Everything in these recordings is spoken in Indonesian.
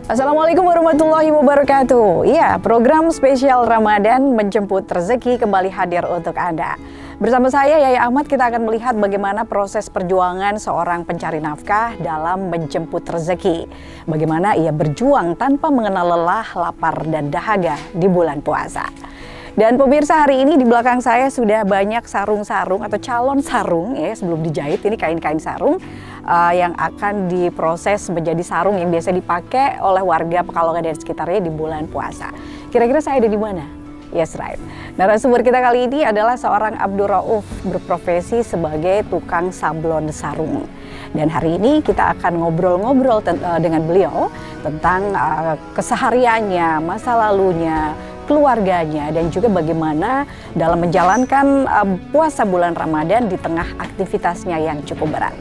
Assalamualaikum warahmatullahi wabarakatuh. Iya, program spesial Ramadan menjemput rezeki kembali hadir untuk Anda. Bersama saya Yaya Ahmad, kita akan melihat bagaimana proses perjuangan seorang pencari nafkah dalam menjemput rezeki. Bagaimana ia berjuang tanpa mengenal lelah, lapar, dan dahaga di bulan puasa. Dan pemirsa, hari ini di belakang saya sudah banyak sarung-sarung atau calon sarung ya, sebelum dijahit ini kain-kain sarung yang akan diproses menjadi sarung yang biasa dipakai oleh warga Pekalongan dan sekitarnya di bulan puasa. Kira-kira saya ada di mana? Yes, right. Narasumber kita kali ini adalah seorang Abdul Rauf, berprofesi sebagai tukang sablon sarung. Dan hari ini kita akan ngobrol-ngobrol dengan beliau tentang kesehariannya, masa lalunya, keluarganya, dan juga bagaimana dalam menjalankan puasa bulan Ramadan di tengah aktivitasnya yang cukup berat.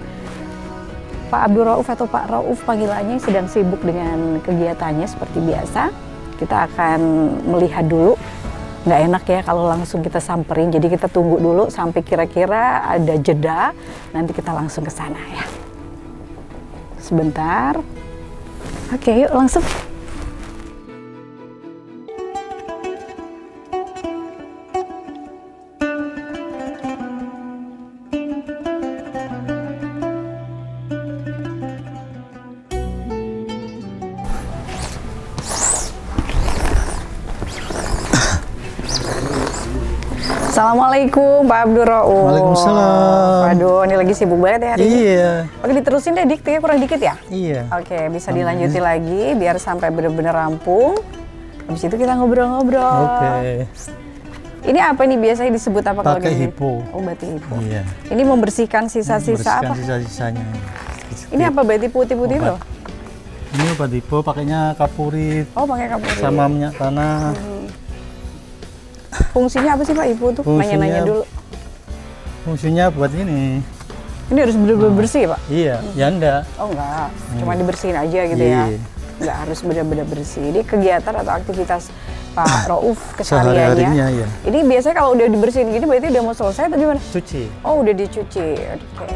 Pak Abdul Rauf atau Pak Rauf panggilannya sedang sibuk dengan kegiatannya seperti biasa. Kita akan melihat dulu, nggak enak ya kalau langsung kita samperin, jadi kita tunggu dulu sampai kira-kira ada jeda, nanti kita langsung ke sana ya. Sebentar. Oke, yuk langsung. Assalamualaikum Pak Abdul Rauf. Waalaikumsalam. Aduh, ini lagi sibuk banget ya hari ini. Iya. Oke, diterusin deh dikitnya, kurang dikit ya? Iya. Oke, bisa dilanjutin lagi biar sampai benar-benar rampung. Habis itu kita ngobrol-ngobrol. Oke. Ini apa nih biasanya disebut apa kalau Pakai gini? hipo. Oh, batik hipo. Iya. Ini membersihkan sisa-sisa apa? Sisa-sisanya. Ini apa batik putih-putih loh? Ini obat hipo, pakainya kapurit. Oh, pakai kapur. Sama minyak tanah. Fungsinya apa sih Pak hipo tuh? Nanya-nanya dulu. Fungsinya buat ini. Ini harus benar-benar bersih ya Pak? Iya, ya enggak. Oh enggak, cuma dibersihin aja gitu ya? Iya. Nggak harus benar-benar bersih. Ini kegiatan atau aktivitas Pak Rauf kesehariannya. Sehari-harinya, iya. Ini biasanya kalau udah dibersihin gini berarti udah mau selesai atau gimana? Cuci. Oh, udah dicuci. Oke.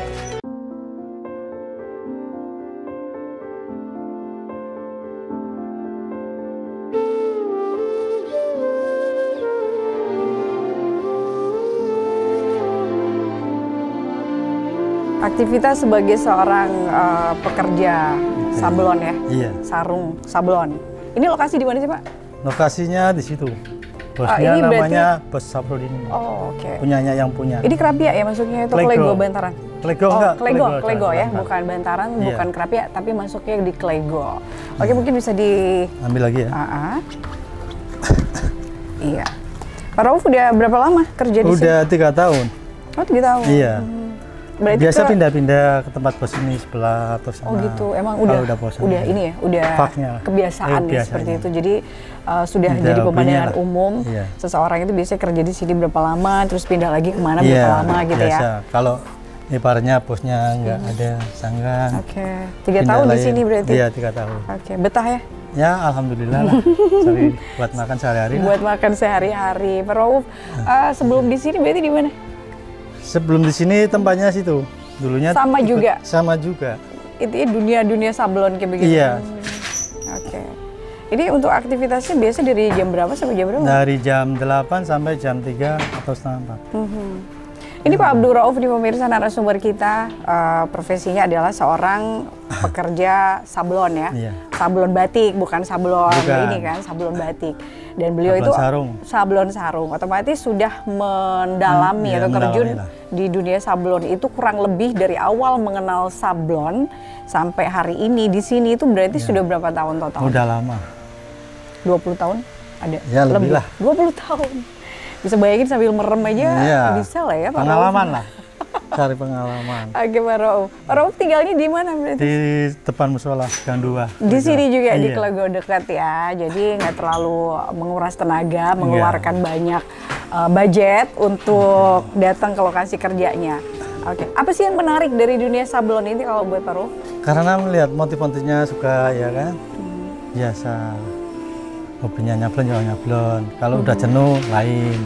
Aktivitas sebagai seorang pekerja sablon ya? Iya. Sarung, sablon. Ini lokasi di mana sih Pak? Lokasinya di situ. Bosnya ini namanya Bos Sablon ini. Oh, oke. Punyanya yang punya. Ini kerapia ya maksudnya itu Klego Bantaran? Klego Oh, enggak? Klego ya, jangan. bukan Bantaran, Iya. bukan kerapia, tapi masuknya di Klego. Oke, mungkin bisa di... Ambil lagi ya. Iya. Pak Rauf udah berapa lama kerja di sini? Udah 3 tahun. Oh, 3 tahun? Iya. Berarti Biasa pindah-pindah ke tempat bos ini sebelah atau sana. Oh gitu, emang Kalau udah bosan. ini ya, udah Faknya. kebiasaan ya seperti itu. Jadi sudah Udah jadi pemandangan punya lah. umum. Iya. Seseorang itu biasanya kerja di sini berapa lama, terus pindah lagi kemana Iya, berapa lama gitu biasa. ya. Kalau ibaratnya bosnya nggak ada sanggan. Oke, 3 tahun di sini berarti? Iya, 3 tahun. Oke, betah ya? Ya, alhamdulillah lah. Sorry, buat makan sehari-hari lah. Buat makan sehari-hari. Pak Rauf, sebelum di sini berarti di mana? Sebelum di sini tempatnya situ. Dulunya Sama juga? Sama juga. Itu ya dunia sablon kayak begitu? Iya. Oke. Ini untuk aktivitasnya biasa dari jam berapa sampai jam berapa? Dari jam 8 sampai jam 3 atau setengah 4. Ini Pak Abdul Rauf di pemirsa narasumber kita, profesinya adalah seorang pekerja sablon ya, Iya. sablon batik bukan sablon Bukan. ini kan, sablon batik. Dan beliau Sablon itu sarung. sablon sarung, otomatis sudah mendalami Iya, atau terjun mendalami lah. di dunia sablon itu kurang lebih dari awal mengenal sablon sampai hari ini di sini itu berarti sudah berapa tahun total? Udah lama. 20 tahun ada? Ya, lebih lah. 20 tahun. Bisa bayangin sambil merem aja Iya. bisa lah ya Pak Rauf. Pengalaman lah. Cari pengalaman. Oke Pak Rauf. Pak Rauf tinggalnya di mana berarti? Di depan musola Gang 2. Di sini juga di Iya. Klego dekat ya. Jadi nggak terlalu menguras tenaga, mengeluarkan banyak budget untuk datang ke lokasi kerjanya. Oke. Apa sih yang menarik dari dunia sablon ini kalau buat Pak Rauf? Karena melihat motif-motifnya suka ya kan. Biasa. Hobinya nyablon ya nyablon. Kalau udah jenuh lain.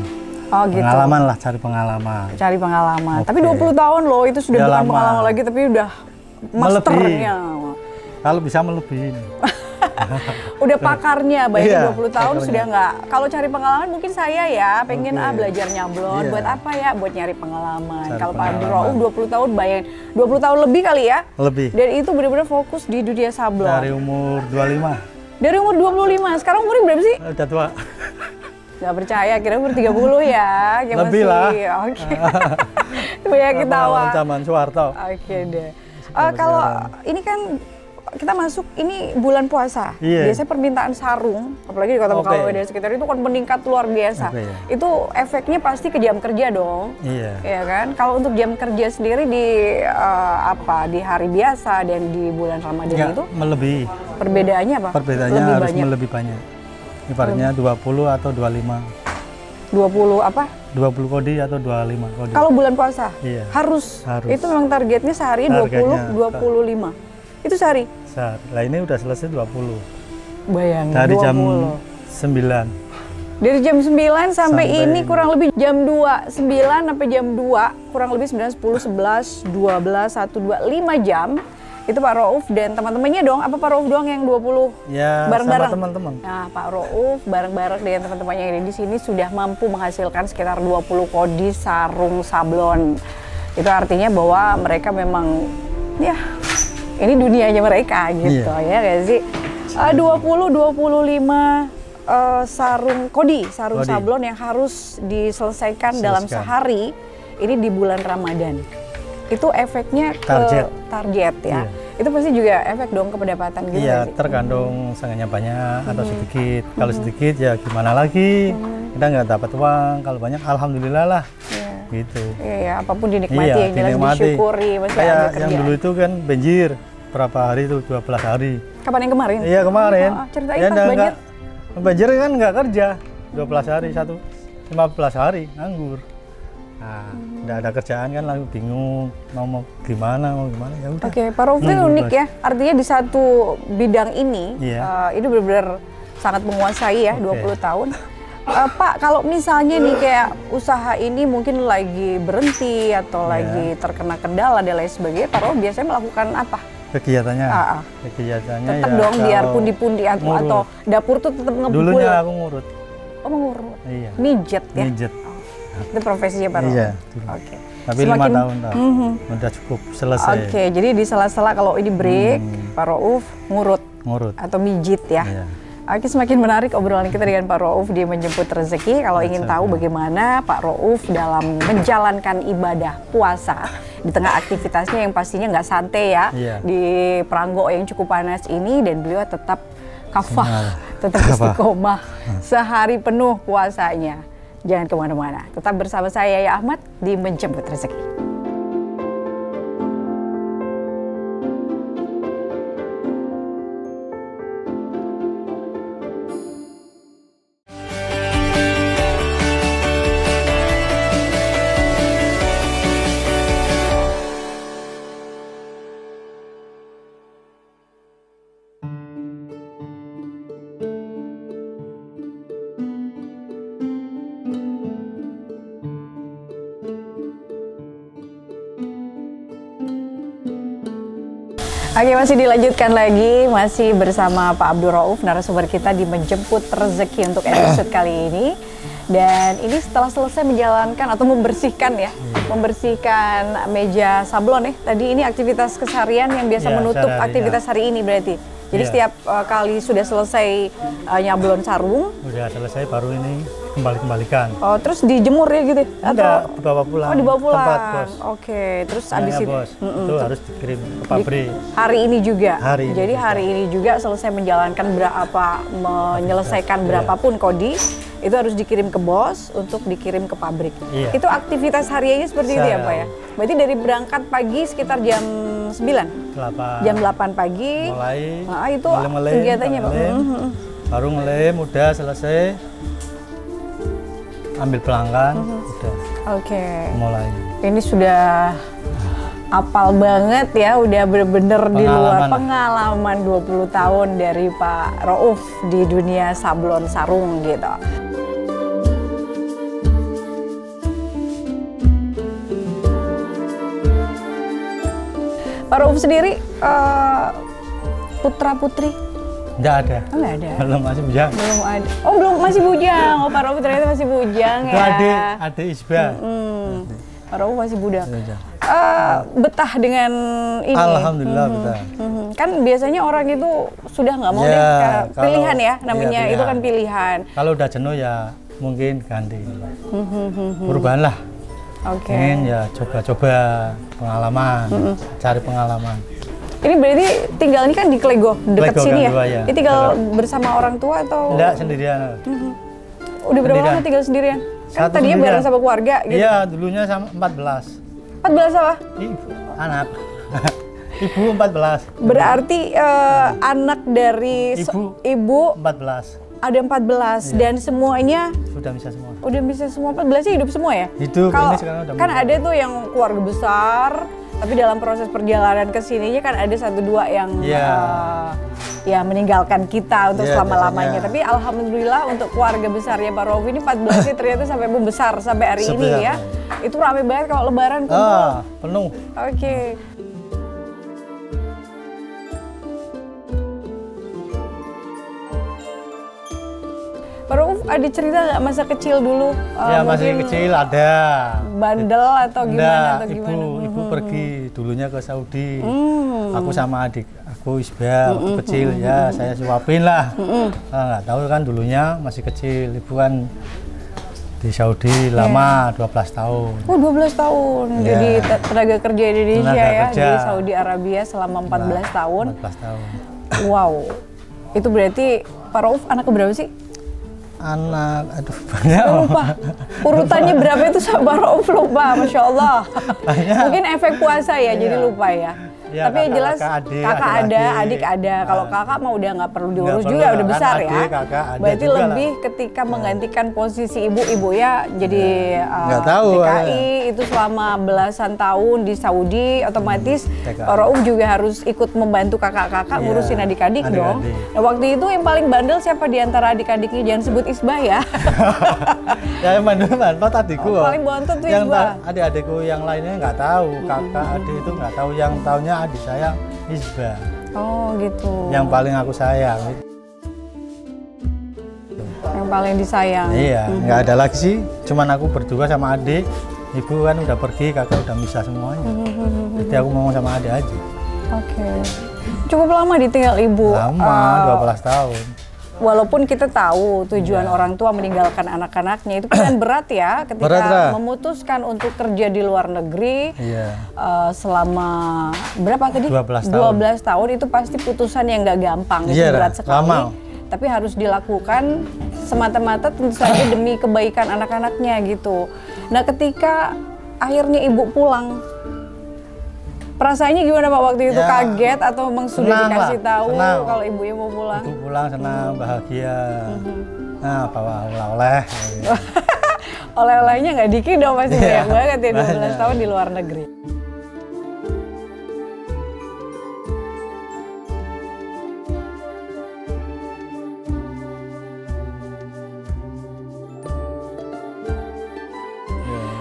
Oh gitu. Pengalaman lah, cari pengalaman. Cari pengalaman. Oke. Tapi 20 tahun loh, itu sudah Udah bukan lama. pengalaman lagi, tapi udah masternya. Kalau bisa melebihin. Udah pakarnya, bayangin Iya, 20 tahun pakarnya. sudah nggak. Kalau cari pengalaman mungkin saya ya, pengen Oke. belajar nyablon. Iya. Buat apa ya? Buat nyari pengalaman. Cari Kalau Pak Abdul pengalaman. Rauf 20 tahun, bayangin 20 tahun lebih kali ya. Lebih. Dan itu benar-benar fokus di dunia sablon. Dari umur 25. Dari umur 25, sekarang umurnya berapa sih? Udah tua. Nggak percaya, kira umur 30 ya. Kayak Lebih masih, lah. Oke. Banyak ketawa. Pengalaman zaman Soeharto. Oke deh. Kalau ini kan kita masuk ini bulan puasa. Iya. Biasanya permintaan sarung, apalagi di Kota Pekalongan dan sekitar itu kan meningkat luar biasa. Oke, ya. Itu efeknya pasti ke jam kerja dong. Iya. Ya kan? Kalau untuk jam kerja sendiri di di hari biasa dan di bulan Ramadan Nggak itu melebihi. perbedaannya apa? Perbedaannya Lebih harus banyak. lebih banyak. Ibaratnya 20 atau 25. 20 apa? 20 kodi atau 25 kodi. Kalau bulan puasa? Iya. Harus. Harus. Itu memang targetnya sehari 20, Targetnya, 25. Itu sehari? Saat. Lah ini udah selesai 20. Bayangin, Dari 20. jam 9. Dari jam 9 sampai Sampai ini kurang lebih jam 2. 9 sampai jam 2, kurang lebih 9, 10, 11, 12, 1, 2, 5 jam. Itu Pak Rauf dan teman-temannya dong, apa Pak Rauf doang yang 20 Ya, bareng-bareng? sama teman-teman. Nah, Pak Rauf bareng-bareng dengan teman-temannya yang ada di sini sudah mampu menghasilkan sekitar 20 kodi sarung sablon. Itu artinya bahwa mereka memang, ya, ini dunianya mereka gitu, ya nggak sih? 20-25 sarung kodi sablon yang harus diselesaikan dalam sehari ini di bulan Ramadan. Itu efeknya ke target ya. Iya. Itu pasti juga efek dong ke pendapatan gitu. Iya, nggak sih? tergantung sangatnya banyak atau sedikit. Kalau sedikit ya gimana lagi? Kita nggak dapat uang. Kalau banyak, alhamdulillah lah. Iya. Gitu. Iya, apapun dinikmati, Iya, yang jelas dinikmati. disyukuri masih Kayak ada yang kerjaan. dulu itu kan banjir. Berapa hari itu? 12 hari. Kapan yang kemarin? Iya, kemarin. Ceritain Ya, pas banjir. banjir kan nggak kerja. 12 hari, 15 hari nganggur. Nah, nggak ada kerjaan kan lalu bingung mau gimana ya udah. Oke, Pak Rauf ini unik ya. Artinya di satu bidang ini, Iya. ini benar-benar sangat menguasai ya, Oke. 20 tahun. Pak, kalau misalnya nih kayak usaha ini mungkin lagi berhenti atau Iya. lagi terkena kendala dan lain sebagainya, Pak Rauf biasanya melakukan apa? Kegiatannya. Ah, ah. Kegiatannya Tetap ya dong biar kalau pundi-pundi atau dapur tuh tetap ngebul. dulunya aku ngurut. Oh, mengurut. Iya. Mijet ya? Mijet. Itu profesinya Pak Rauf? Iya. Oke. Tapi 5 tahun dah. Udah cukup selesai. Oke, jadi di sela-sela kalau ini break, Pak Rauf ngurut Ngurut. atau mijit ya. Iya. Oke, semakin menarik obrolan kita dengan Pak Rauf di Menjemput Rezeki. Kalau ingin tahu bagaimana Pak Rauf dalam menjalankan ibadah puasa di tengah aktivitasnya yang pastinya nggak santai ya, Iya. di Peranggo yang cukup panas ini, dan beliau tetap kafah, Benar. tetap istiqomah sehari penuh puasanya. Jangan kemana-mana, tetap bersama saya Yaya Ahmad di Menjemput Rezeki. Oke, masih dilanjutkan lagi, masih bersama Pak Abdul Rauf, narasumber kita di Menjemput Rezeki untuk episode kali ini. Dan ini setelah selesai menjalankan atau membersihkan ya, membersihkan meja sablon ya. Tadi ini aktivitas keseharian yang biasa Ya, menutup sehari-harinya. aktivitas hari ini berarti. Jadi Ya. setiap kali sudah selesai nyablon sarung, Udah selesai baru ini kembalikan. oh, terus dijemur ya gitu? Enggak, dibawa pulang. Oh, dibawa pulang. Tempat bos. Oke, terus Namanya abis itu bos. Itu harus dikirim ke pabrik. hari ini juga. Hari ini Jadi juga. hari ini juga selesai menjalankan menyelesaikan berapapun kodi, itu harus dikirim ke bos untuk dikirim ke pabrik. Iya. Itu aktivitas hariannya seperti itu ya, Pak ya? Berarti dari berangkat pagi sekitar jam 9, 8. jam 8 pagi. Mulai. Nah, itu ngelem-ngelem, kegiatannya, Pak. ngelem. Baru ngelem, udah selesai. Ambil pelanggan, udah Oke. mulai. Ini sudah apal banget ya, udah bener-bener di luar Pengalaman lah. pengalaman 20 tahun dari Pak Rauf di dunia sablon sarung gitu. Pak Rauf sendiri putra-putri Enggak ada. Oh, nggak ada. Belum, masih bujang. Belum ada. Oh, belum, masih bujang. Oh, Pak Rauf ternyata masih bujang Itu ya. adik Isba. Pak Rauf masih budak. Bujang. Betah dengan ini. Alhamdulillah betah. Kan biasanya orang itu sudah nggak mau Ya, deh, kalau- pilihan ya namanya, iya, itu kan pilihan. pilihan. Kalau udah jenuh ya mungkin ganti. Perubahan lah. Oke. Ingin ya coba-coba pengalaman, cari pengalaman. Ini berarti tinggal ini kan di Klego, dekat Klego, sini Gang ya? Dua, ya. Ini tinggal Dekat. bersama orang tua atau? Enggak sendirian. Udah berapa sendirian. lama tinggal sendirian? Kan Satu tadinya sendirian. bareng sama keluarga gitu. Iya, dulunya sama 14. 14 apa? Ibu, anak. Ibu 14. Berarti anak dari ibu 14. ada 14 dan semuanya Sudah bisa semua. udah bisa semua 14-nya hidup semua ya? Hidup, Kalau ini sekarang udah kan mulai. ada tuh yang keluarga besar, tapi dalam proses perjalanan ke sininya kan ada 1-2 yang Iya. ya meninggalkan kita untuk Iya, selama-lamanya. biasanya. Tapi alhamdulillah untuk keluarga besarnya Pak Rauf ini 14-nya ternyata sampai membesar sampai hari ini Sebesar, ya. Itu rame banget kalau lebaran kumpul. Penuh. Oke. Pak Rauf ada cerita nggak masa kecil dulu? Ya masih mungkin kecil ada. bandel atau gimana Enggak, atau ibu, gimana? ibu pergi dulunya ke Saudi. Hmm. Aku sama adik aku Isba waktu kecil ya saya suapin lah. Nggak tahu kan dulunya masih kecil. Ibu kan di Saudi lama 12 tahun. Oh 12 tahun, Ya. jadi tenaga kerja Indonesia Tenaga ya kerja. di Saudi Arabia selama 14 tahun. 14 tahun. Wow, itu berarti Pak Rauf anak keberapa sih? Anak, aduh banyak. Lupa, urutannya berapa itu Pak Rauf lupa, Masya Allah. Banyak. Mungkin efek puasa ya, jadi Iya. lupa ya. Iya, Tapi yang kakak, jelas kakak, adik, kakak adik ada, lagi. adik ada. Kalau Nah. kakak mah udah nggak perlu Nggak diurus perlu juga, lah, udah kan besar adik, ya. kakak, ada Berarti juga lebih ketika menggantikan posisi ibu ya jadi Nggak tahu, TKI itu selama belasan tahun di Saudi, otomatis TKI. Pak Rauf juga harus ikut membantu kakak-kakak Iya, ngurusin adik-adik dong. adik-adik. Nah, waktu itu yang paling bandel siapa di antara adik-adiknya? Jangan sebut Isbah ya. Ya mantot adikku. Paling bontot tuh yang Isbah. adik-adikku yang lainnya nggak tahu. Kakak adik itu nggak tahu. Yang tahunya adik saya Isba. Oh gitu. Yang paling aku sayang. Yang paling disayang. Iya, nggak ada lagi sih. Cuman aku berdua sama adik. Ibu kan udah pergi, kakak udah misah semuanya. Jadi aku ngomong sama adik aja. Oke. Cukup lama ditinggal ibu. Lama, 12 tahun. Walaupun kita tahu tujuan orang tua meninggalkan anak-anaknya itu pilihan berat ya ketika Berat lah. memutuskan untuk kerja di luar negeri Iya. selama berapa tadi? 12 tahun. 12 tahun itu pasti putusan yang nggak gampang, itu Iya, berat sekali. lama. Tapi harus dilakukan semata-mata tentu saja demi kebaikan anak-anaknya gitu. Nah, ketika akhirnya ibu pulang, perasaannya gimana Pak waktu itu? Ya, Kaget atau memang sudah senang dikasih lah, tahu senang. kalau ibunya mau pulang? Ibu pulang senang, bahagia. Nah, bawa oleh-oleh. Oleh-olehnya nggak dikit dong, pasti Iya, banyak banget ya 12 banyak. tahun di luar negeri.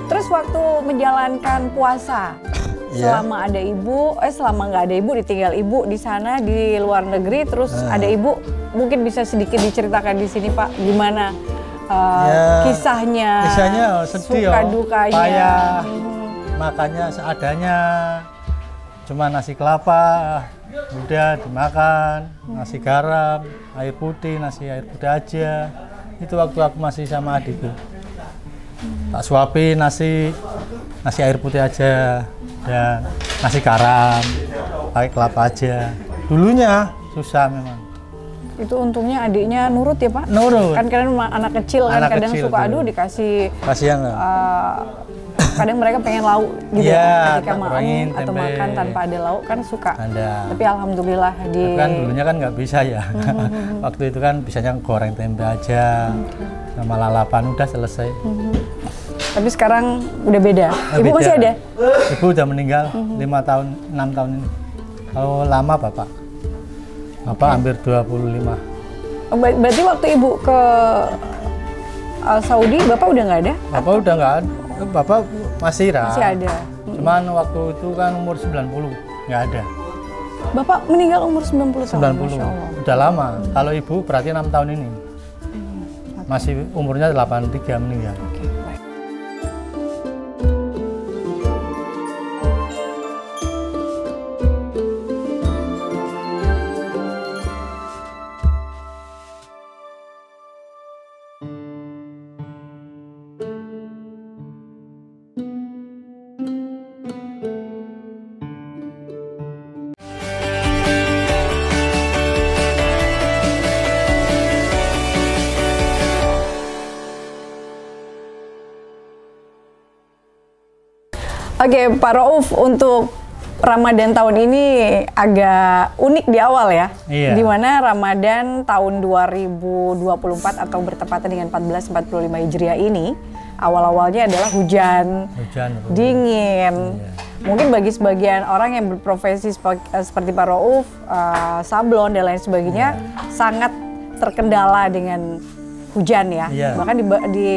Terus waktu menjalankan puasa, Iya. selama ada ibu, selama nggak ada ibu, ditinggal ibu di sana di luar negeri, terus ada ibu, mungkin bisa sedikit diceritakan di sini Pak, gimana Ya, kisahnya, sedih suka ya, dukanya. payah, makannya seadanya, cuma nasi kelapa, udah dimakan, nasi garam, air putih, nasi air putih aja. Itu waktu aku masih sama adikku. Tak suapin nasi air putih aja dan nasi garam, pakai kelapa aja. Dulunya susah memang. Itu untungnya adiknya nurut ya Pak? Nurut. Kan kadang anak kecil kan Anak kadang kecil suka tuh. aduh dikasih Kasihan lah. kadang mereka pengen lauk gitu Iya, ya ketika tak mau kurangin atau tempe. makan tanpa ada lauk kan suka. Ada. Tapi alhamdulillah di Kan dulunya kan nggak bisa ya. Waktu itu kan bisanya goreng tempe aja, sama lalapan udah selesai. Tapi sekarang udah beda. Ibu Beda. masih ada? Ibu udah meninggal 5 tahun, 6 tahun ini. Kalau lama bapak, hampir 25. Oh, berarti waktu ibu ke Saudi, bapak udah nggak ada? Bapak udah nggak ada, bapak masih Masih ada. Cuman waktu itu kan umur 90, nggak ada. Bapak meninggal umur 90 tahun. 90. Masya Allah. Udah lama. Kalau ibu berarti 6 tahun ini. Masih umurnya 83 meninggal. Oke, baik. Oke, Pak Rauf, untuk Ramadan tahun ini agak unik di awal ya. Iya. Di mana Ramadan tahun 2024 atau bertepatan dengan 1445 Hijriah ini, awal-awalnya adalah hujan, dingin. Iya. Mungkin bagi sebagian orang yang berprofesi seperti Pak Rauf, sablon dan lain sebagainya, sangat terkendala dengan hujan ya. Iya. Bahkan di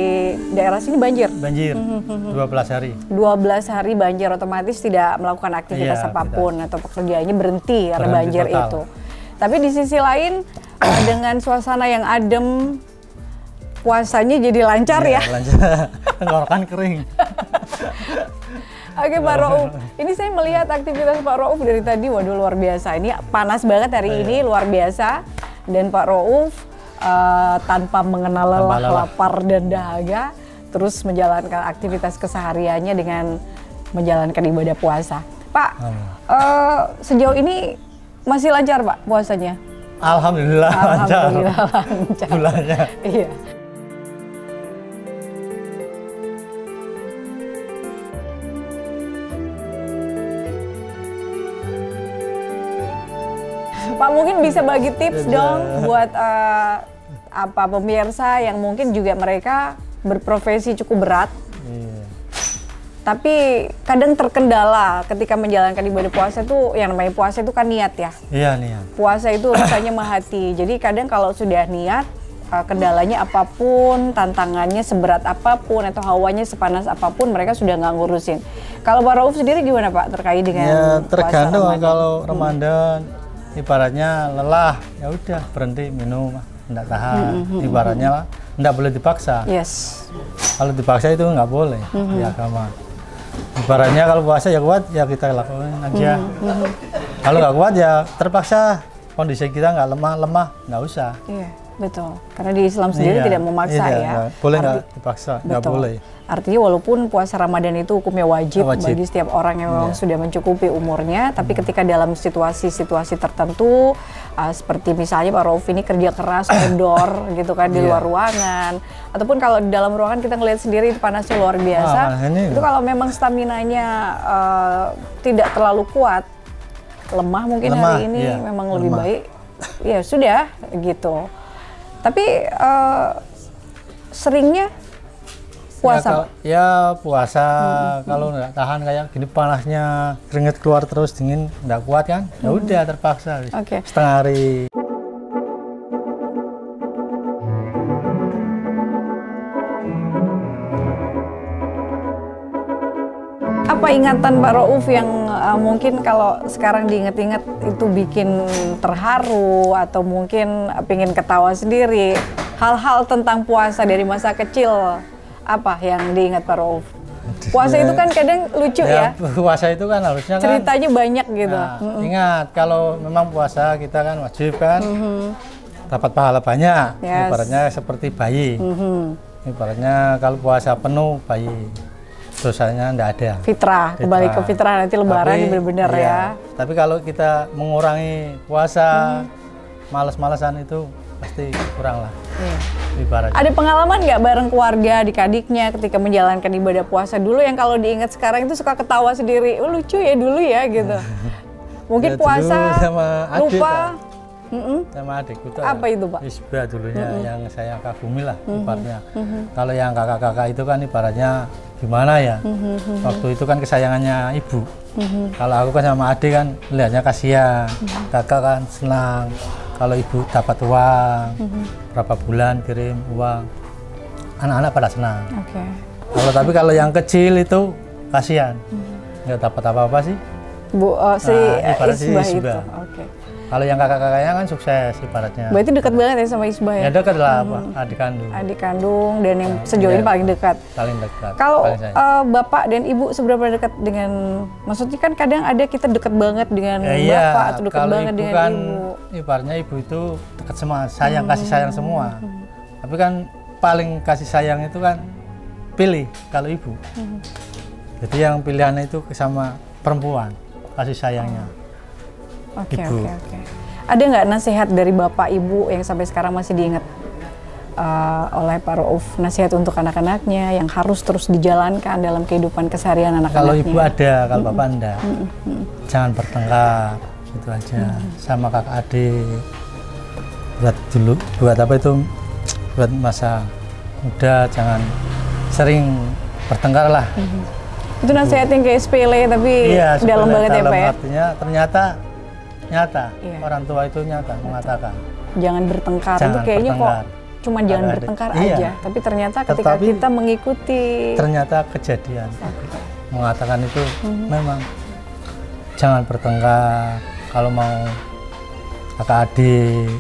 daerah sini banjir. Banjir, 12 hari. 12 hari banjir, otomatis tidak melakukan aktivitas Iya, apapun atau pekerjaannya berhenti karena Berhenti banjir total. itu. Tapi di sisi lain dengan suasana yang adem, puasanya jadi lancar ya. Lanjut. Tenggorokan kering. Oke Pak Rauf, ini saya melihat aktivitas Pak Rauf dari tadi, waduh luar biasa. Ini panas banget hari ini, luar biasa. Dan Pak Rauf tanpa mengenal lelah, lapar dan dahaga, terus menjalankan aktivitas kesehariannya dengan menjalankan ibadah puasa. Pak, sejauh ini masih lancar Pak puasanya? Alhamdulillah, Alhamdulillah lancar. Bulannya. Iya. Pak, mungkin bisa bagi tips dong buat pemirsa yang mungkin juga mereka berprofesi cukup berat, tapi kadang terkendala ketika menjalankan ibadah puasa itu. Yang namanya puasa itu kan niat ya. Iya, niat. Puasa itu rasanya mahati. Jadi kadang kalau sudah niat, kendalanya apapun, tantangannya seberat apapun atau hawanya sepanas apapun, mereka sudah nggak ngurusin. Kalau Pak Rauf sendiri gimana Pak terkait dengan Ya tergantung puasa Ramadan? kalau Ramadan ibaratnya lelah, ya udah berhenti minum, enggak tahan. Ibaratnya lah, enggak boleh dipaksa. Yes. Kalau dipaksa itu nggak boleh di agama. Ibaratnya kalau puasa ya kuat, ya kita lakukan aja. Kalau nggak kuat ya terpaksa, kondisi kita nggak lemah, nggak usah. Iya, betul. Karena di Islam sendiri tidak memaksa ya. Boleh nggak dipaksa, nggak boleh. Artinya walaupun puasa Ramadan itu hukumnya wajib bagi setiap orang yang memang sudah mencukupi umurnya, tapi ketika dalam situasi-situasi tertentu, seperti misalnya Pak Rauf ini kerja keras outdoor gitu kan di luar ruangan, ataupun kalau di dalam ruangan kita ngelihat sendiri itu panasnya luar biasa, itu kalau memang staminanya tidak terlalu kuat, lemah mungkin hari ini memang lebih baik, ya sudah gitu. Tapi seringnya puasa puasa. Kalau nggak tahan kayak gini panasnya, keringet keluar terus, dingin nggak kuat kan, ya udah terpaksa setengah hari. Apa ingatan Pak Rauf yang mungkin kalau sekarang diingat-ingat itu bikin terharu atau mungkin pengen ketawa sendiri, hal-hal tentang puasa dari masa kecil, apa yang diingat Pak Rauf? Puasa itu kan kadang lucu ya. Puasa itu kan harusnya ceritanya banyak gitu. Nah, ingat kalau memang puasa kita kan wajib kan dapat pahala banyak. Ibaratnya seperti bayi. Ibaratnya kalau puasa penuh bayi, dosanya enggak ada. Fitrah, kembali ke fitrah nanti lebaran benar-benar ya. Tapi kalau kita mengurangi puasa, malas-malasan itu pasti kurang lah. Ibaratnya. Ada pengalaman nggak bareng keluarga, adik-adiknya ketika menjalankan ibadah puasa dulu yang kalau diingat sekarang itu suka ketawa sendiri, oh lucu ya dulu ya gitu. Mungkin ya, puasa sama adik, lupa. Sama adikku tuh. Apa itu Pak? Isbah dulunya yang saya kagumi lah ibaratnya. Kalau yang kakak-kakak itu kan ibaratnya gimana ya? Waktu itu kan kesayangannya ibu. Kalau aku kan sama adik kan lihatnya kasihan, kakak kan senang. Kalau ibu dapat uang, berapa bulan kirim uang, anak-anak pada senang. Okay. Tapi kalau yang kecil itu kasihan, nggak dapat apa-apa sih. Si ibarat si Isbah itu. Isbah. Oke. Kalau yang kakak-kakaknya kan sukses ibaratnya. Berarti dekat banget ya sama Isbah ya? Ya dekat lah, Pak, adik kandung. Adik kandung dan yang sejauh iya. ini paling dekat. Paling dekat. Kalau paling sayang. bapak dan ibu seberapa dekat dengan, maksudnya kan kadang ada kita dekat banget dengan iya, bapak atau dekat kalau banget ibu dengan kan, ibu. Ibaratnya ibu itu dekat semua, sayang kasih sayang semua. Tapi kan paling kasih sayang itu kan pilih kalau ibu. Jadi yang pilihannya itu sama perempuan kasih sayangnya. Oke, Ibu. oke. Ada nggak nasihat dari bapak ibu yang sampai sekarang masih diingat oleh Pak Rauf, nasihat untuk anak-anaknya yang harus terus dijalankan dalam kehidupan keseharian anak-anaknya? Kalau ibu ada, kalau bapak enggak. Jangan bertengkar, itu aja. Sama kakak adik. Buat apa itu? Buat masa muda, jangan sering bertengkar lah. Itu nasihat yang kayak sepele tapi Iya, dalam banget ya dalam Pak ya? artinya ternyata nyata, Iya. orang tua itu nyata mengatakan. Jangan bertengkar, itu Jangan kayaknya bertengkar. kok cuman jangan Ada. bertengkar Iya. aja. Tapi ternyata ketika Tetapi kita mengikuti Ternyata kejadian mengatakan itu memang jangan bertengkar. Kalau mau kakak adik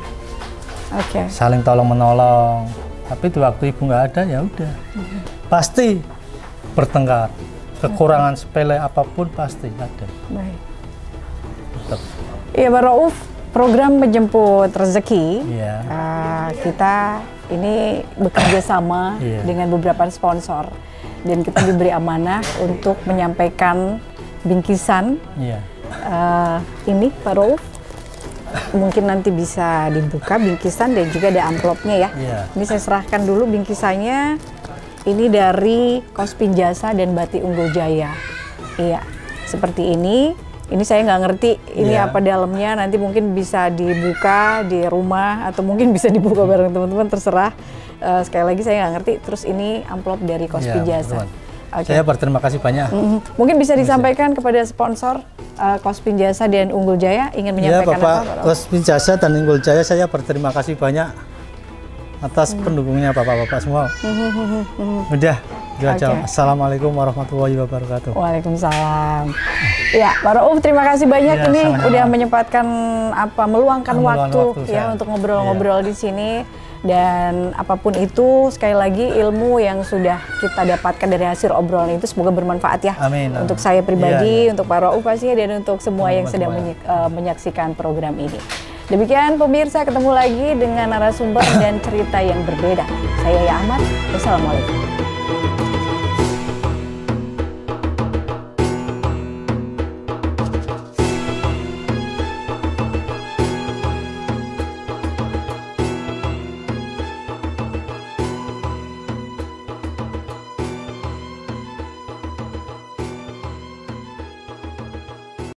Oke. saling tolong menolong. Tapi di waktu ibu nggak ada ya udah pasti bertengkar. Kekurangan sepele apapun pasti ada. Baik. Tetap. Iya Pak Rauf, program menjemput rezeki, Iya. kita ini bekerja sama Iya. dengan beberapa sponsor dan kita diberi amanah untuk menyampaikan bingkisan Iya. ini Pak Rauf. Mungkin nanti bisa dibuka bingkisan dan juga ada amplopnya ya. Iya. Ini saya serahkan dulu bingkisannya. Ini dari Kospin Jasa dan Batik Unggul Jaya. Iya, seperti ini. Ini saya nggak ngerti ini Iya. apa dalamnya. Nanti mungkin bisa dibuka di rumah atau mungkin bisa dibuka bareng teman-teman, terserah. Sekali lagi saya nggak ngerti. Terus ini amplop dari Kospin Iya, Jasa. betul. Oke. Saya berterima kasih banyak. Mungkin bisa disampaikan kepada sponsor Kospin Jasa dan Unggul Jaya ingin Ya menyampaikan Bapak apa? Pak? Kospin Jasa dan Unggul Jaya, saya berterima kasih banyak atas pendukungnya Bapak-Bapak semua. Udah, itu aja. Oke. Assalamualaikum warahmatullahi wabarakatuh. Waalaikumsalam. Ya, Pak Rauf, terima kasih banyak Ya, ini sama-sama. udah menyempatkan meluangkan Meluangkan waktu waktu ya saya. untuk ngobrol-ngobrol di sini. Dan apapun itu, sekali lagi ilmu yang sudah kita dapatkan dari hasil obrolan itu semoga bermanfaat ya. Amin, amin. Untuk saya pribadi, Iya, iya. untuk Pak Rauf pastinya, dan untuk semua yang sedang menyaksikan program ini. Demikian pemirsa, ketemu lagi dengan narasumber dan cerita yang berbeda. Saya Yaya Ahmad, wassalamualaikum.